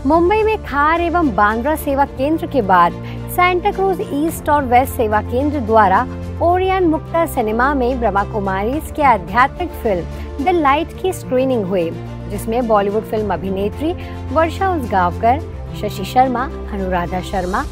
मुंबई में खार एवं बांद्रा सेवा केंद्र के बाद सांता क्रूज ईस्ट और वेस्ट सेवा केंद्र द्वारा ओरियन मुक्ता सिनेमा में ब्रह्मा कुमारीज की आध्यात्मिक फिल्म द लाइट की स्क्रीनिंग हुई, जिसमें बॉलीवुड फिल्म अभिनेत्री Varsha Usgaonkar, Shashi Sharma, Anuradha Sharma,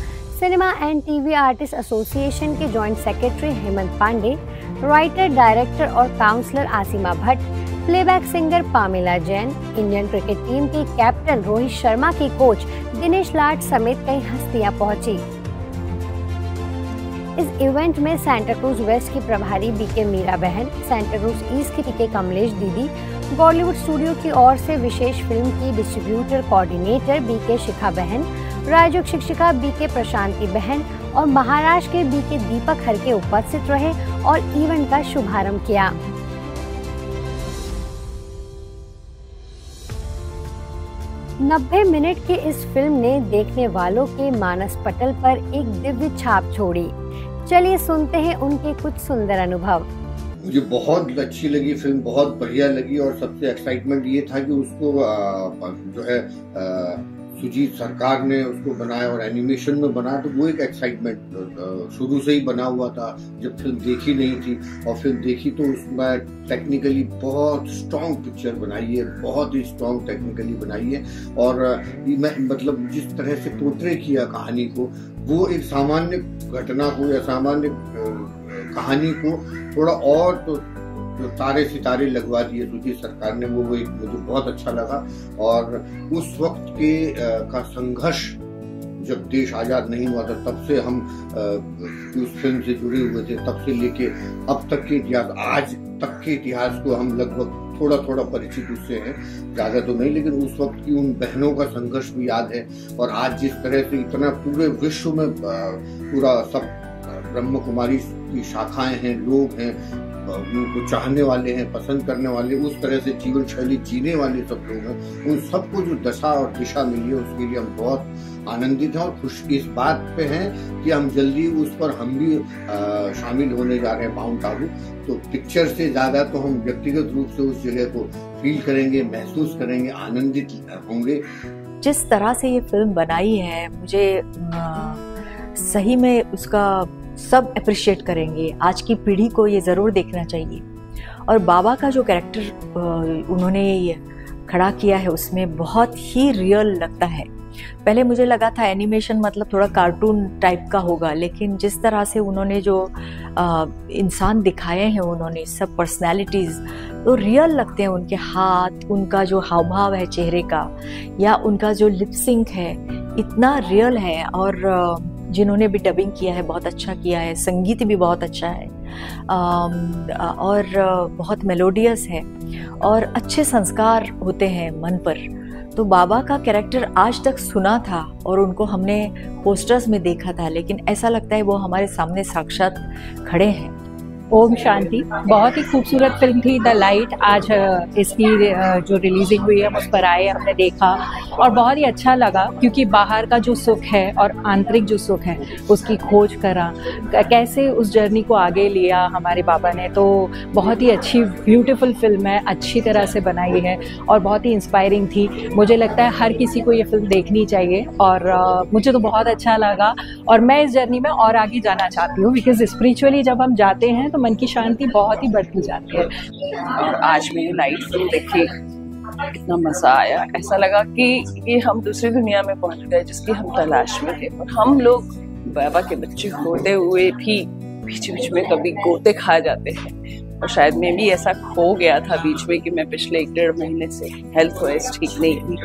cinema and TV artist association के joint secretary Hemant Pande, writer, director और counsellor Asima Bhatt, playback singer Pamela Jain, Indian cricket team के कैप्टन रोहित शर्मा के कोच दिनेश लाड समेत कई हस्तियां पहुंची। इस इवेंट में सांता क्रूज वेस्ट की प्रभारी बीके मीरा बहन, सांता क्रूज ईस्ट की टीके कमलेश दीदी, बॉलीवुड स्टूडियो की ओर से विशेष फिल्म की डिस्ट्रीब्यूटर कोऑर्डिनेटर बीके शिखा बहन, राजयोग शिक्षिका बीके प्रशांति बहन और महाराष्ट्र के बीके दीपक हरके उपस्थित रहे और इवेंट का शुभारंभ किया। नब्बे मिनट की इस फिल्म ने देखने वालों के मानस पटल पर एक दिव्य छाप छोड़ी। चलिए सुनते हैं उनके कुछ सुंदर अनुभव। मुझे बहुत अच्छी लगी फिल्म, बहुत बढ़िया लगी और सबसे एक्साइटमेंट ये था कि उसको जो है सुजीत सरकार ने उसको बनाया और एनिमेशन में बना, तो वो एक एक्साइटमेंट शुरू से ही बना हुआ था। जब फिल्म देखी नहीं थी और फिल्म देखी तो उसमें टेक्निकली बहुत स्ट्रॉन्ग पिक्चर बनाई है, बहुत ही स्ट्रॉन्ग टेक्निकली बनाई है। और मतलब जिस तरह से पोर्ट्रे किया कहानी को, वो एक सामान्य घटना को या सामान्य कहानी को थोड़ा और तो तारे सितारे लगवा दिए सुजीत सरकार ने, वो एक मुझे बहुत अच्छा लगा। और उस वक्त के का संघर्ष, जब देश आजाद नहीं हुआ था, तब से हम उस फिल्म से जुड़े हुए थे, तब से लेके अब तक के इतिहास, आज तक के इतिहास को हम लगभग थोड़ा थोड़ा परिचित उससे हैं, ज्यादा तो नहीं, लेकिन उस वक्त की उन बहनों का संघर्ष भी याद है। और आज जिस तरह से इतना पूरे विश्व में पूरा सब ब्रह्म कुमारी की शाखाएं हैं, लोग हैं, उनको चाहने वाले हैं, पसंद करने वाले, उस तरह से जीवन शैली जीने वाले सब लोग हैं, उन सबको जो दशा और दिशा मिली है उसके लिए हम बहुत आनंदित हैं और खुश इस बात पे हैं कि हम जल्दी उस पर हम भी शामिल होने जा रहे हैं, माउंट आबू। तो पिक्चर से ज्यादा तो हम व्यक्तिगत रूप से उस जगह को फील करेंगे, महसूस करेंगे, आनंदित होंगे। जिस तरह से ये फिल्म बनाई है, मुझे सही में उसका सब अप्रिशिएट करेंगे। आज की पीढ़ी को ये ज़रूर देखना चाहिए। और बाबा का जो कैरेक्टर उन्होंने खड़ा किया है उसमें बहुत ही रियल लगता है। पहले मुझे लगा था एनिमेशन मतलब थोड़ा कार्टून टाइप का होगा, लेकिन जिस तरह से उन्होंने जो इंसान दिखाए हैं, उन्होंने सब पर्सनैलिटीज़ तो रियल लगते हैं। उनके हाथ, उनका जो हाव भाव है चेहरे का, या उनका जो लिप सिंक है, इतना रियल है। और जिन्होंने भी डबिंग किया है बहुत अच्छा किया है, संगीत भी बहुत अच्छा है और बहुत मेलोडियस है और अच्छे संस्कार होते हैं मन पर। तो बाबा का कैरेक्टर आज तक सुना था और उनको हमने पोस्टर्स में देखा था, लेकिन ऐसा लगता है वो हमारे सामने साक्षात खड़े हैं। ओम शांति। बहुत ही खूबसूरत फिल्म थी द लाइट। आज इसकी जो रिलीजिंग हुई है उस पर आए, हमने देखा और बहुत ही अच्छा लगा, क्योंकि बाहर का जो सुख है और आंतरिक जो सुख है उसकी खोज करा, कैसे उस जर्नी को आगे लिया हमारे बाबा ने। तो बहुत ही अच्छी ब्यूटीफुल फिल्म है, अच्छी तरह से बनाई है और बहुत ही इंस्पायरिंग थी। मुझे लगता है हर किसी को ये फिल्म देखनी चाहिए और मुझे तो बहुत अच्छा लगा और मैं इस जर्नी में और आगे जाना चाहती हूँ, बिकॉज स्पिरिचुअली जब हम जाते हैं तो मन की शांति बहुत ही बढ़ती जाती है। और आज मैंने लाइट फिल्म देखी, इतना मजा आया, ऐसा लगा कि ये हम दूसरी दुनिया में पहुंच गए जिसकी हम तलाश में थे। और हम लोग बाबा के बच्चे होते हुए भी बीच बीच में कभी गोते खा जाते हैं, और शायद मैं भी ऐसा खो गया था बीच में कि मैं पिछले 1-1.5 महीने से हेल्थ वाइज ठीक नहीं हुई,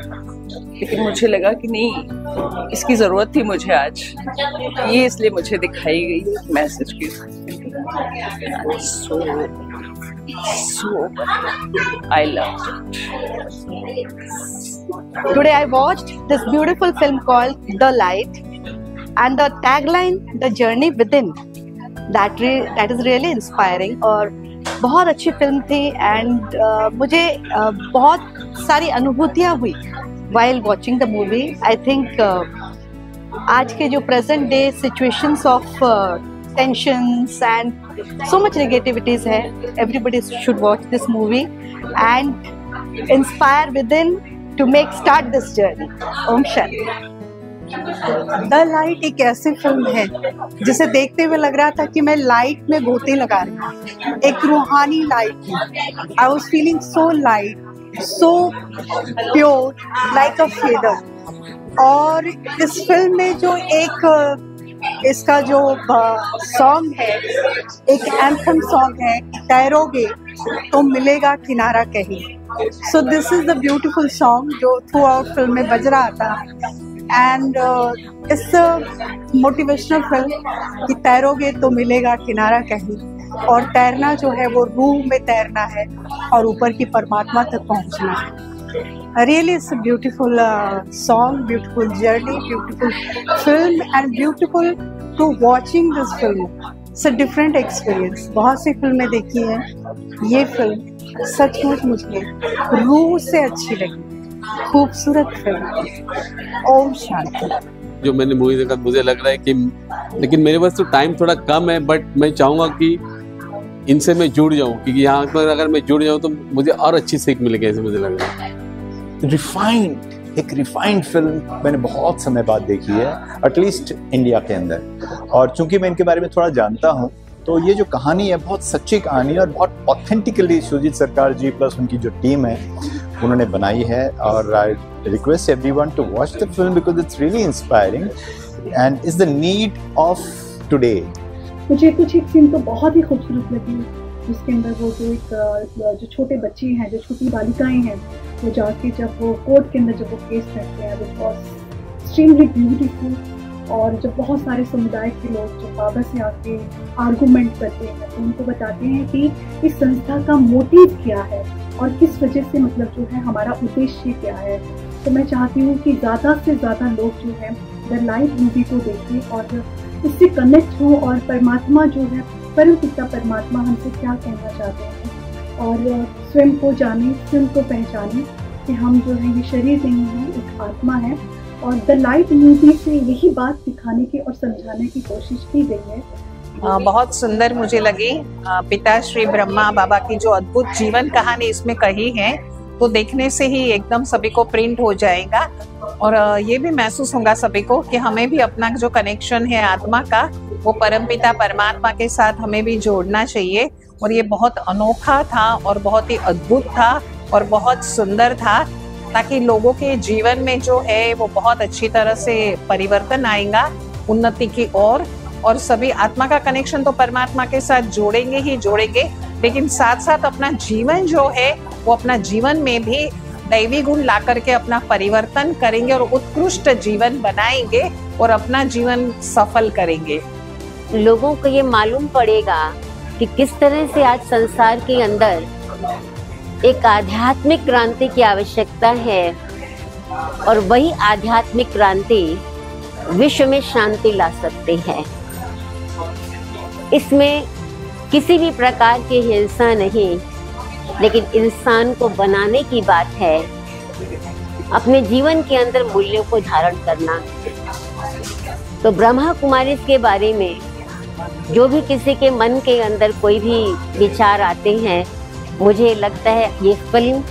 लेकिन मुझे लगा कि नहीं, इसकी ज़रूरत थी मुझे आज, ये इसलिए मुझे दिखाई गई मैसेज की। So I loved it. Today I watched this beautiful film called The Light, and the tagline, "The Journey Within," that is really inspiring. और बहुत अच्छी फिल्म थी एंड मुझे बहुत सारी अनुभूतियाँ हुई while watching the movie. I think आज के जो present day situations of tensions and so much negativities है, everybody should watch this movie and inspire within to start this journey. Om Shanti. The light एक ऐसी film है जिसे देखते हुए लग रहा था कि मैं लाइट में गोते लगा रही हूँ। एक रूहानी लाइट थी। I was feeling so light, so pure, like a feather. और इस फिल्म में जो एक इसका जो सॉन्ग है, एक एंथम सॉन्ग है, तैरोगे तो मिलेगा किनारा कहीं। So this is the beautiful song जो थ्रू आउट फिल्म में बज रहा था। एंड इट्स मोटिवेशनल फिल्म कि तैरोगे तो मिलेगा किनारा कहीं, और तैरना जो है वो रूह में तैरना है और ऊपर की परमात्मा तक पहुंचना है। Really it's a beautiful song, beautiful journey, beautiful film and beautiful to watching this film. It's a different experience. बहुत सी फिल्में देखी हैं, ये फिल्म सचमुच मुझे रूह से अच्छी लगी। खूबसूरत फिल्म। ओम शांति। जो मैंने मूवी देखा मुझे लग रहा है कि, लेकिन मेरे पास तो टाइम थोड़ा कम है, बट मैं चाहूँगा कि इनसे मैं जुड़ जाऊँ, क्योंकि यहाँ पर अगर मैं जुड़ जाऊँ तो मुझे और अच्छी सीख मिलेगी, ऐसे मुझे लग रहा है। एक रिफाइंड फिल्म मैंने बहुत समय बाद देखी है, एटलीस्ट इंडिया के अंदर। और चूंकि मैं इनके बारे में थोड़ा जानता हूँ, तो ये जो कहानी है बहुत सच्ची कहानी है और बहुत ऑथेंटिकली सुजीत सरकार जी प्लस उनकी जो टीम है उन्होंने बनाई है। और I request everyone to watch the film because it's really inspiring and is the need of today. मुझे कुछ एक सीन तो बहुत ही खूबसूरत लगी, जिसके अंदर वो जो छोटे बच्चे हैं, जो छोटी बालिकाएं हैं, वो जाके जब वो कोर्ट के अंदर जब वो केस करते हैं, विच वॉज एक्सट्रीमली ब्यूटीफुल। और जब बहुत सारे समुदाय के लोग जो बाबा से आके आर्गूमेंट करते हैं, तो उनको बताते हैं कि इस संस्था का मोटिव क्या है और किस वजह से, मतलब जो है हमारा उद्देश्य क्या है। तो मैं चाहती हूँ कि ज़्यादा से ज़्यादा लोग जो है द लाइट मूवी को देखें और उससे कनेक्ट हो, और परमात्मा जो है, परम पिता परमात्मा हमसे क्या कहना चाहते हैं, और स्वयं को जाने, स्वयं को पहचाने कि हम जो है ये शरीर नहीं है, एक आत्मा है। और द लाइट मूवी से यही बात दिखाने की और समझाने की कोशिश की गई है। बहुत सुंदर मुझे लगी। पिता श्री ब्रह्मा बाबा की जो अद्भुत जीवन कहानी इसमें कही है, तो देखने से ही एकदम सभी को प्रिंट हो जाएगा। और ये भी महसूस होगा सभी को कि हमें भी अपना जो कनेक्शन है आत्मा का, वो परमपिता परमात्मा के साथ हमें भी जोड़ना चाहिए। और ये बहुत अनोखा था और बहुत ही अद्भुत था और बहुत सुंदर था, ताकि लोगों के जीवन में जो है वो बहुत अच्छी तरह से परिवर्तन आएगा, उन्नति की ओर। और सभी आत्मा का कनेक्शन तो परमात्मा के साथ जोड़ेंगे ही जोड़ेंगे, लेकिन साथ साथ अपना जीवन जो है वो अपना जीवन में भी दैवी गुण ला करके अपना परिवर्तन करेंगे और उत्कृष्ट जीवन बनाएंगे और अपना जीवन सफल करेंगे। लोगों को ये मालूम पड़ेगा कि किस तरह से आज संसार के अंदर एक आध्यात्मिक क्रांति की आवश्यकता है, और वही आध्यात्मिक क्रांति विश्व में शांति ला सकते हैं। इसमें किसी भी प्रकार की हिंसा नहीं, लेकिन इंसान को बनाने की बात है, अपने जीवन के अंदर मूल्यों को धारण करना। तो ब्रह्मा कुमारी के बारे में जो भी किसी के मन के अंदर कोई भी विचार आते हैं, मुझे लगता है ये फिल्म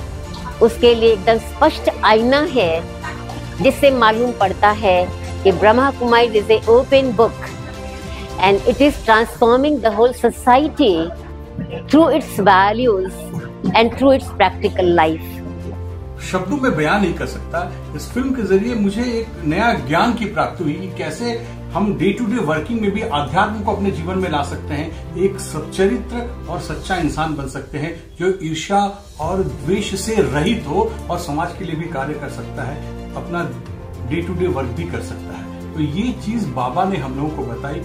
उसके लिए एकदम स्पष्ट आईना है, जिससे मालूम पड़ता है कि Brahma Kumari is a open book and it is transforming the whole society through its values and through its practical life. शब्दों में बयान नहीं कर सकता। इस फिल्म के जरिए मुझे एक नया ज्ञान की प्राप्ति हुई कि कैसे हम डे टू डे वर्किंग में भी अध्यात्म को अपने जीवन में ला सकते हैं, एक सच्चरित्र और सच्चा इंसान बन सकते हैं जो ईर्ष्या और द्वेष से रहित हो और समाज के लिए भी कार्य कर सकता है, अपना डे टू डे वर्क भी कर सकता है। तो ये चीज बाबा ने हम लोगों को बताई।